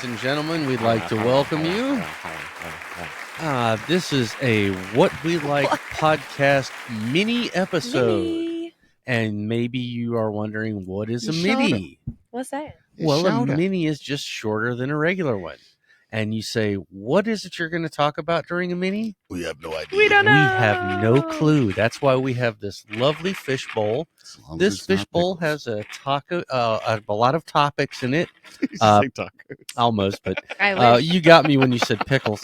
ladies and gentlemen, we'd like to welcome you. This is a What We Like podcast mini episode. Mini. And maybe you are wondering, what is a You showed mini? What's that? Well, a mini is just shorter than a regular one. And you say, what is it you're going to talk about during a mini? We have no idea. We don't know. We have no clue. That's why we have this lovely fish bowl. This fish bowl has a taco, a lot of topics in it. Almost, but you got me when you said pickles.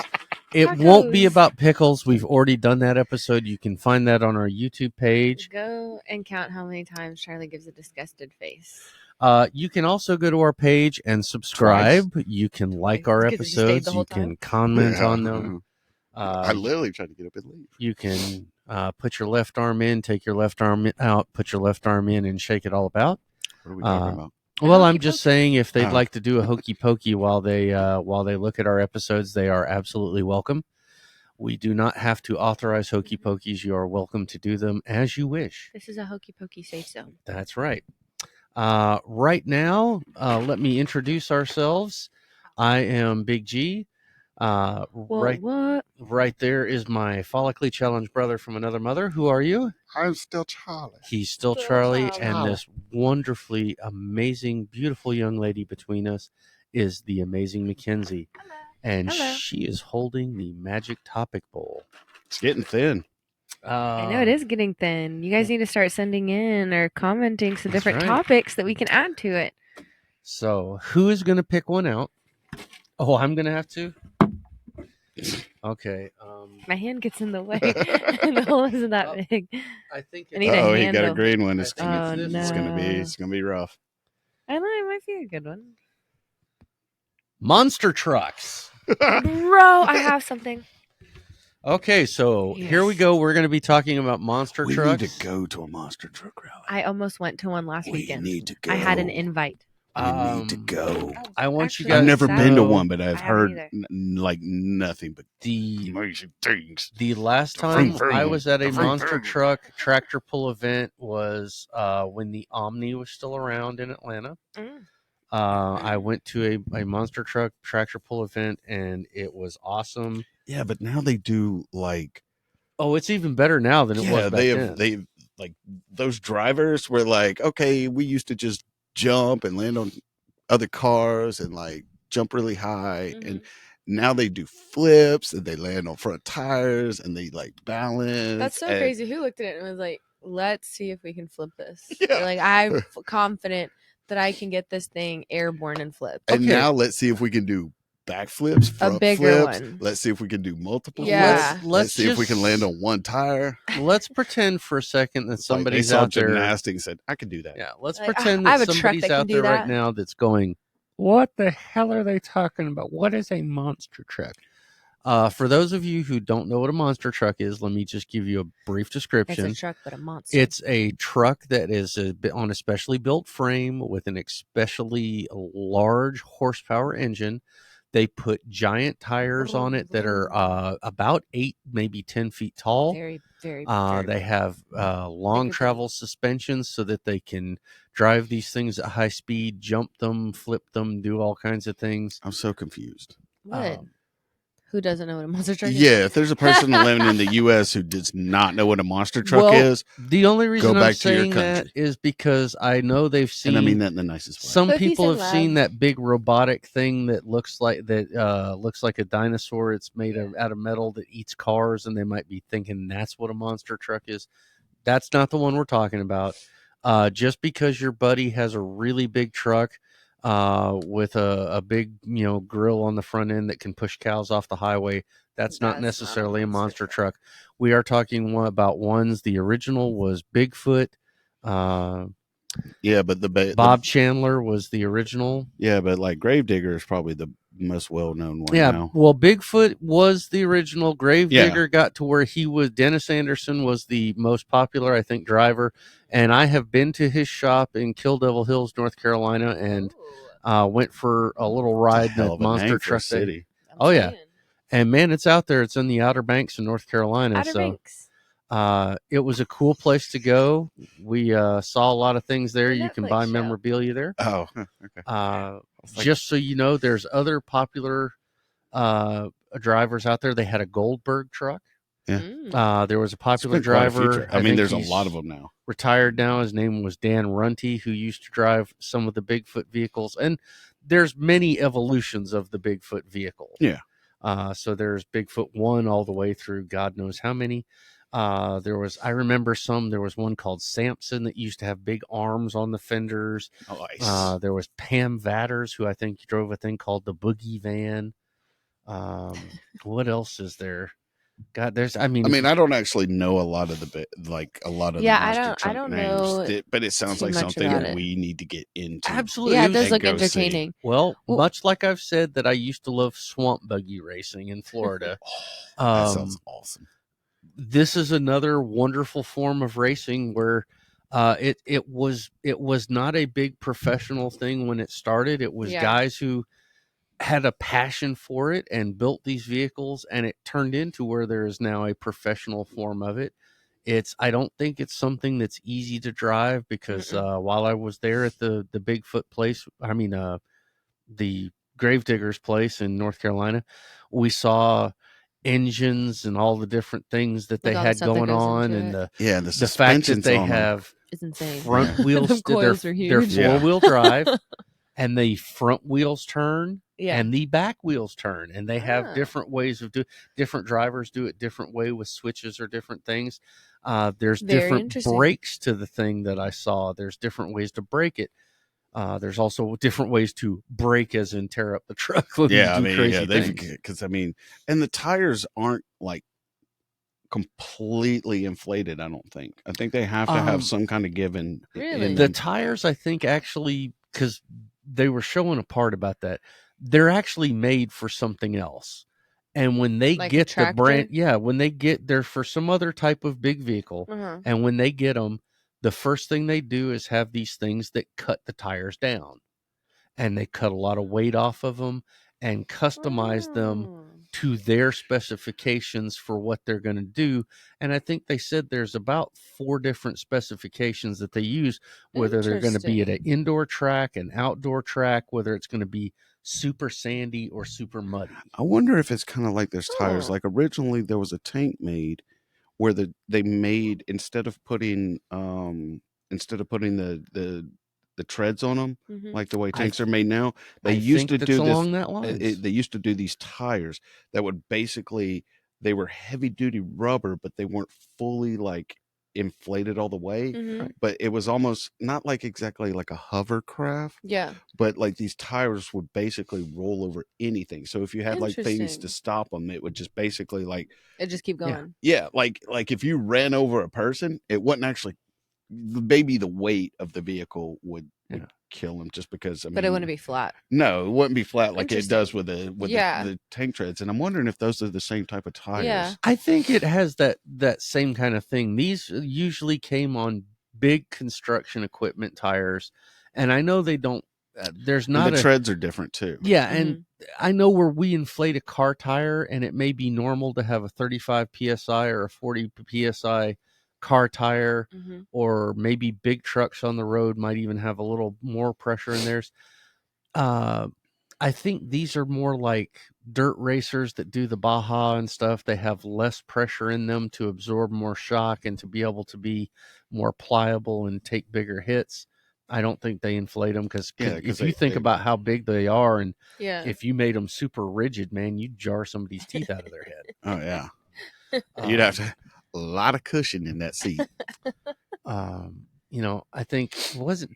It won't be about pickles. We've already done that episode. You can find that on our YouTube page. Go and count how many times Charlie gives a disgusted face. You can also go to our page and subscribe. You can like our episodes. You can comment on them. I literally tried to get up and leave. You can put your left arm in, take your left arm out, put your left arm in, and shake it all about. What are we talking about? Well, I'm just saying, if they'd like to do a hokey pokey while they look at our episodes, they are absolutely welcome. We do not have to authorize hokey pokeys. You are welcome to do them as you wish. This is a hokey pokey safe zone. That's right. Right now, let me introduce ourselves. I am Big G. Right there is my follically challenged brother from another mother. Who are you? I'm still Charlie. He's still Charlie. And this wonderfully amazing, beautiful young lady between us is the amazing Mackenzie. Hello. And she is holding the magic topic bowl. It's getting thin. I know it is getting thin. You guys need to start sending in or commenting some different topics that we can add to it. So who is going to pick one out? Oh, I'm going to have to? Okay. My hand gets in the way, and the hole isn't that big. I think. I need a handle. He got a green one. It's gonna be rough. I don't know. It might be a good one. Monster trucks, bro. I have something. Okay, so here we go. We're going to be talking about monster trucks. We need to go to a monster truck rally. I almost went to one last weekend. We need to go. I had an invite. We need to go. I want you guys. I've never been to one, but I've heard either. Nothing but the amazing things. The last time I was at a monster truck tractor pull event was when the Omni was still around in Atlanta. I went to a monster truck tractor pull event, and it was awesome. Yeah, but now they do like. Oh, it's even better now than it was back then. They like those drivers were like, okay, we used to just jump and land on other cars and like jump really high, and now they do flips and they land on front tires and they like balance. That's so crazy. Who looked at it and was like, let's see if we can flip this? Yeah. Like, I'm confident that I can get this thing airborne and flip. And now let's see if we can do backflips, front a bigger flips. one. Let's see if we can do multiple flips. Let's see if we can land on one tire. Let's pretend for a second that somebody's out there. Gymnastics and said, I can do that. Yeah, let's pretend that somebody's out there right now that's going, what the hell are they talking about? What is a monster truck? For those of you who don't know what a monster truck is, let me just give you a brief description. It's a truck, but a monster. It's a truck that is on a specially built frame with an especially large horsepower engine. They put giant tires on it that are about 8, maybe 10 feet tall. Very, very. They have long travel suspensions so that they can drive these things at high speed, jump them, flip them, do all kinds of things. I'm so confused. What? Who doesn't know what a monster truck is? Yeah, if there's a person living in the U.S. who does not know what a monster truck is, the only reason I'm saying that is because I know they've seen. And I mean that in the nicest way. Some people have seen that big robotic thing that looks like a dinosaur. It's made out of metal that eats cars, and they might be thinking that's what a monster truck is. That's not the one we're talking about. Just because your buddy has a really big truck. With a big, grill on the front end that can push cows off the highway. That's not necessarily a monster truck. We are talking about ones. The original was Bigfoot. Yeah, but Bob Chandler was the original. Yeah, but like Gravedigger is probably the most well-known one. Yeah, now. Well, Bigfoot was the original. Gravedigger got to where he was. Dennis Anderson was the most popular, I think, driver. And I have been to his shop in Kill Devil Hills, North Carolina, and went for a little ride in a monster truck. City. Oh yeah, and man, it's out there. It's in the Outer Banks in North Carolina. Outer Banks. It was a cool place to go. We saw a lot of things there. The You can Netflix buy show. memorabilia there. Oh, okay. Just so you know, there's other popular drivers out there. They had a Goldberg truck. Yeah. There was a popular Spent quite a few driver. I mean, think there's a he's lot of them now. retired now. His name was Dan Runty, who used to drive some of the Bigfoot vehicles. And there's many evolutions of the Bigfoot vehicle. Yeah. So there's Bigfoot 1 all the way through God knows how many. I remember there was one called Samson that used to have big arms on the fenders. Nice. There was Pam Vatters, who I think drove a thing called the Boogie Van. What else is there? God, I mean, I don't actually know a lot of the monster truck I don't names, know but it sounds too like much something about it. we need to get into. Absolutely. Yeah, it does and look go see. entertaining. Well, Well- much like I've said that I used to love swamp buggy racing in Florida. That sounds awesome. This is another wonderful form of racing where it was not a big professional thing when it started. It was guys who had a passion for it and built these vehicles, and it turned into where there is now a professional form of it. I don't think it's something that's easy to drive because while I was there at the Bigfoot place, the Gravediggers place in North Carolina, we saw engines and all the different things that they had going on, and the fact that they have is insane. front wheels. Coils are They're huge. 4-wheel drive, and the front wheels turn. Yeah. And the back wheels turn, and they have different ways of different drivers do it different way with switches or different things. There's different brakes to the thing that I saw. There's different ways to brake it. There's also different ways to brake, as in tear up the truck. Because and the tires aren't like completely inflated. I don't think. I think they have to have some kind of given. Really? The tires, I think, actually, because they were showing a part about that, they're actually made for something else. And when they get the brand, when they get there for some other type of big vehicle, and when they get them, the first thing they do is have these things that cut the tires down, and they cut a lot of weight off of them and customize them to their specifications for what they're going to do. And I think they said there's about 4 different specifications that they use, whether they're going to be at an indoor track, an outdoor track, whether it's going to be super sandy or super muddy. I wonder if it's kind of like there's tires. Like originally there was a tank made where they made instead of putting the treads on them like the way tanks are made now, they used to do this along that lines. They used to do these tires that would basically, they were heavy duty rubber, but they weren't fully like inflated all the way. But it was almost not like exactly like a hovercraft. Yeah. But like these tires would basically roll over anything. So if you had like things to stop them, it would just basically like it just keep going. Yeah, like if you ran over a person, it wouldn't actually, maybe the weight of the vehicle would kill him, just because but it wouldn't be flat. No, it wouldn't be flat like it does with the tank treads. And I'm wondering if those are the same type of tires. Yeah. I think it has that same kind of thing. These usually came on big construction equipment tires, and I know they don't. There's not, and the treads are different too. Yeah, and I know where we inflate a car tire, and it may be normal to have a 35 psi or a 40 psi car tire, or maybe big trucks on the road might even have a little more pressure in theirs. I think these are more like dirt racers that do the Baja and stuff. They have less pressure in them to absorb more shock and to be able to be more pliable and take bigger hits. I don't think they inflate them because if you think about how big they are, and if you made them super rigid, man, you'd jar somebody's teeth out of their head. Oh yeah, you'd have to a lot of cushion in that seat. I think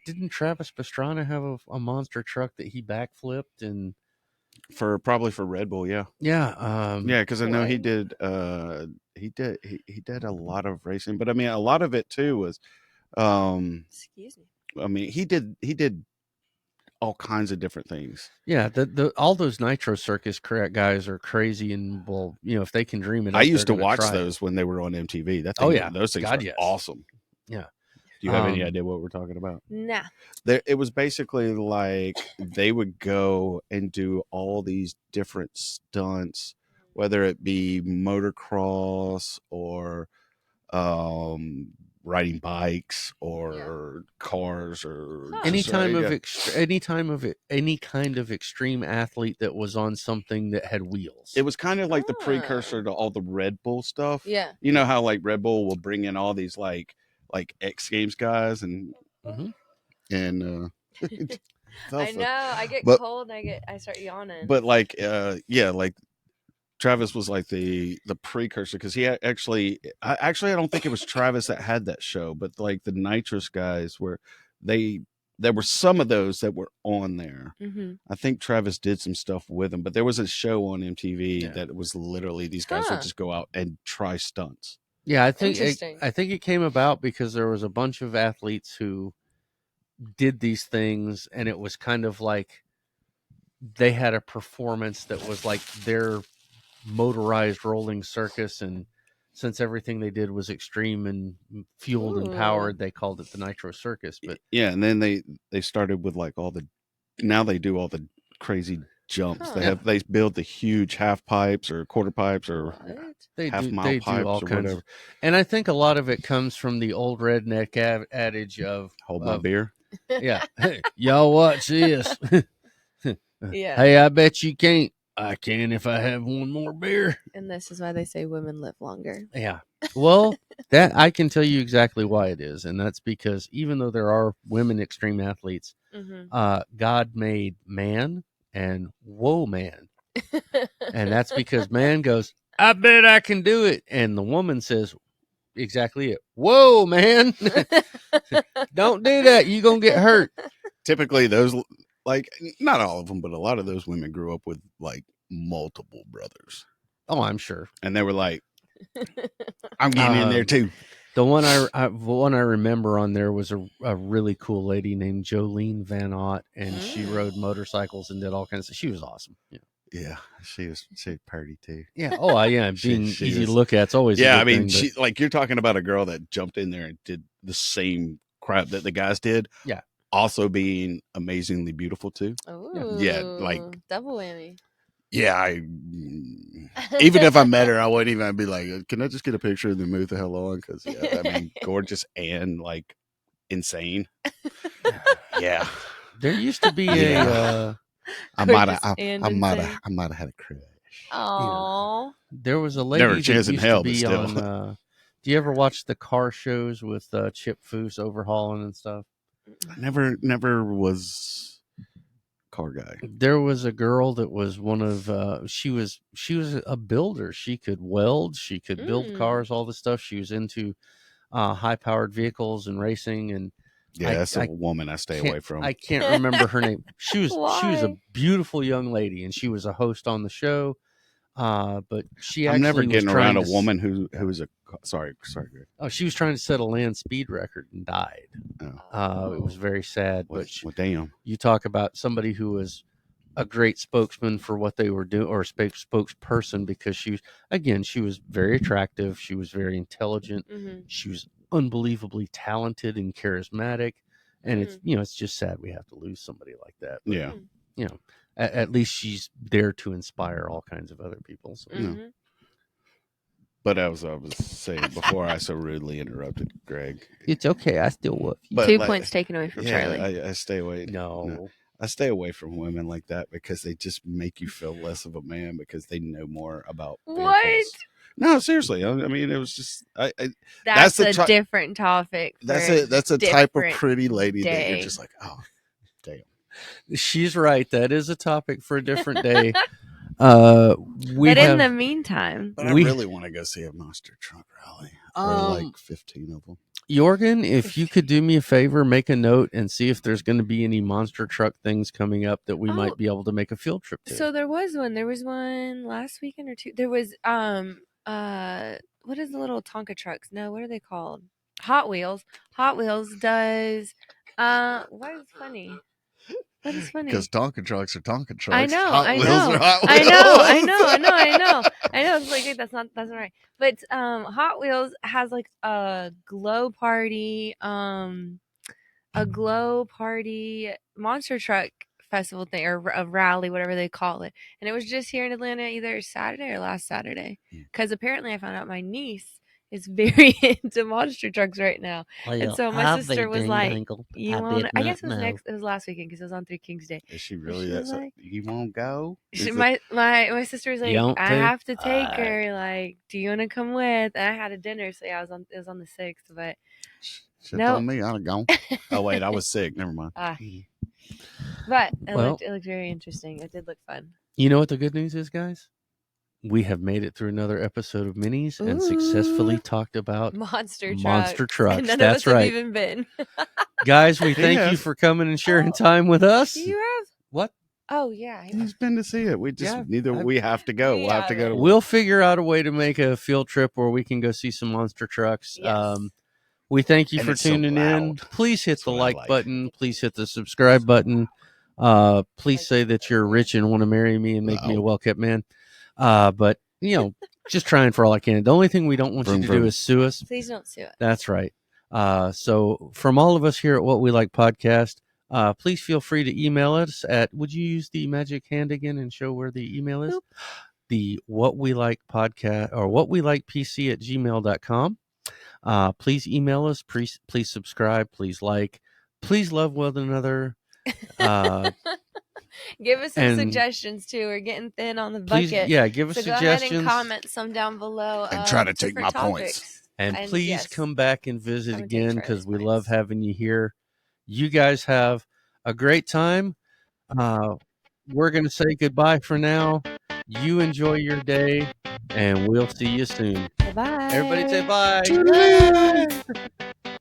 didn't Travis Pastrana have a monster truck that he backflipped and probably for Red Bull? Yeah, because I know he did he did a lot of racing, but I mean a lot of it too was excuse me. I mean he did all kinds of different things. Yeah, all those Nitro Circus guys are crazy, and if they can dream it up, I used to watch those when they were on MTV. Those things are awesome. Yeah. Do you have any idea what we're talking about? Nah. It was basically like they would go and do all these different stunts, whether it be motocross or riding bikes or cars or any just, kind of extreme athlete that was on something that had wheels. It was kind of like the precursor to all the Red Bull stuff. Yeah. You know how like Red Bull will bring in all these like X Games guys and I know. I get cold and I start yawning. But like like Travis was like the precursor because he actually I don't think it was Travis that had that show, but like the Nitrous guys there were some of those that were on there. Mm-hmm. I think Travis did some stuff with them, but there was a show on MTV that was literally these guys would just go out and try stunts. Yeah, I think it came about because there was a bunch of athletes who did these things, and it was kind of like they had a performance that was like their motorized rolling circus, and since everything they did was extreme and fueled and powered, they called it the Nitro Circus. But yeah, and then they started with like now they do all the crazy jumps. They build the huge half pipes or quarter pipes or half mile pipes do all or kinds whatever. And I think a lot of it comes from the old redneck adage of hold my beer. Yeah, hey, y'all watch this. Yeah. Hey, I bet you can't. I can if I have one more beer. And this is why they say women live longer. Yeah. Well, that I can tell you exactly why it is, and that's because even though there are women extreme athletes, God made man and whoa man, and that's because man goes, I bet I can do it, and the woman says exactly it. Whoa man, don't do that. You're gonna get hurt. Typically, those like not all of them, but a lot of those women grew up with like multiple brothers. Oh, I'm sure. And they were like, I'm getting in there too. The one I remember on there was a really cool lady named Jolene Van Ott, and she rode motorcycles and did all kinds of. She was awesome. Yeah, she was pretty too. Yeah. Oh, yeah. Being easy to look at, it's always yeah. A good I mean, thing, she like you're talking about a girl that jumped in there and did the same crap that the guys did. Yeah. Also being amazingly beautiful too. Oh, yeah, like double whammy. Yeah, even if I met her, I wouldn't even be like, "Can I just get a picture and then move the hell on?" Because I mean, gorgeous and like insane. Yeah, there used to be I might have had a crush. Oh, there was a lady never a chance that in used hell, to be but still. on. Do you ever watch the car shows with Chip Foose overhauling and stuff? I never was car guy. There was a girl that was one of she was a builder. She could weld, she could build cars, all the stuff. She was into high powered vehicles and racing, and that's a woman I stay away from. I can't remember her name. She was a beautiful young lady, and she was a host on the show. But I'm never getting around a woman who was a sorry. Greg. Oh, she was trying to set a land speed record and died. It was very sad. Well, damn. You talk about somebody who was a great spokesman for what they were doing, or a spokesperson, because she was very attractive. She was very intelligent. She was unbelievably talented and charismatic. And it's just sad we have to lose somebody like that. But, yeah. At least she's there to inspire all kinds of other people. So. But as I was saying before, I so rudely interrupted Greg. It's okay. I still love you. But 2 points taken away from Charlie. I stay away. No. I stay away from women like that because they just make you feel less of a man because they know more about vehicles. What? No, seriously. I mean, it was just that's a different topic. That's a type of pretty lady that you're just like, oh, damn. She's right. That is a topic for a different day. In the meantime, but I really want to go see a monster truck rally. Or like 15 of them. Jorgen, if you could do me a favor, make a note and see if there's going to be any monster truck things coming up that we might be able to make a field trip to. So there was one last weekend or two. There was what is the little Tonka trucks? No, what are they called? Hot Wheels. Hot Wheels does what is funny? That is funny. Because Tonka trucks are Tonka trucks. I know. Hot Wheels are Hot Wheels. I know. It's like that's not right. But Hot Wheels has like a glow party monster truck festival thing, or a rally, whatever they call it. And it was just here in Atlanta either Saturday or last Saturday. Because apparently I found out my niece is very into monster trucks right now. And Well, so my I'll sister be was like, ding-dangled. "You I want?" did I guess not it was know. It was last weekend because it was on Three Kings Day. Is she And really she that? was like, You won't go? my sister was You like, don't "I too? have to take Alright. her. Like, do you want to come with?" And I had a dinner, so yeah, it was on the 6th, but Should no. told me I'd have gone. Oh wait, I was sick. Never mind. But Well, it looked very interesting. It did look fun. you know what the good news is, guys? We have made it through another episode of Minis and successfully Ooh. talked about Monster monster trucks. trucks. And none That's of us right. have even been. Guys, we He thank you has. for coming and sharing Oh, time with us. You have? What? Oh yeah. He's been to see it. We just Yeah, we have to go. We We'll have to go to haven't. one. We'll figure out a way to make a field trip where we can go see some monster trucks. Yes. We thank you And for it's so tuning in. loud. Please hit That's the what I like like. button. Please hit the subscribe button. Please say that you're rich and want to marry me and make me a Wow. well-kept man. But, just trying for all I can. The only thing we don't want you Vroom, to do vroom. is sue us. Please don't sue it. That's right. So from all of us here at What We Like Podcast, please feel free to email us at, would you use the magic hand again and show where the email is? Boop. The What We Like Podcast or What We Like PC at gmail.com. Please email us. Please subscribe. Please like. Please love one another. Give us some and suggestions too. We're getting thin on the please, bucket. yeah, give us So go ahead suggestions. and comment some down below. And try to take different my points. topics. And please yes, come back and visit I'm gonna take again Charlie's because we love points. having you here. You guys have a great time. We're going to say goodbye for now. You enjoy your day, and we'll see you soon. Bye. Everybody say bye. Toodaloo.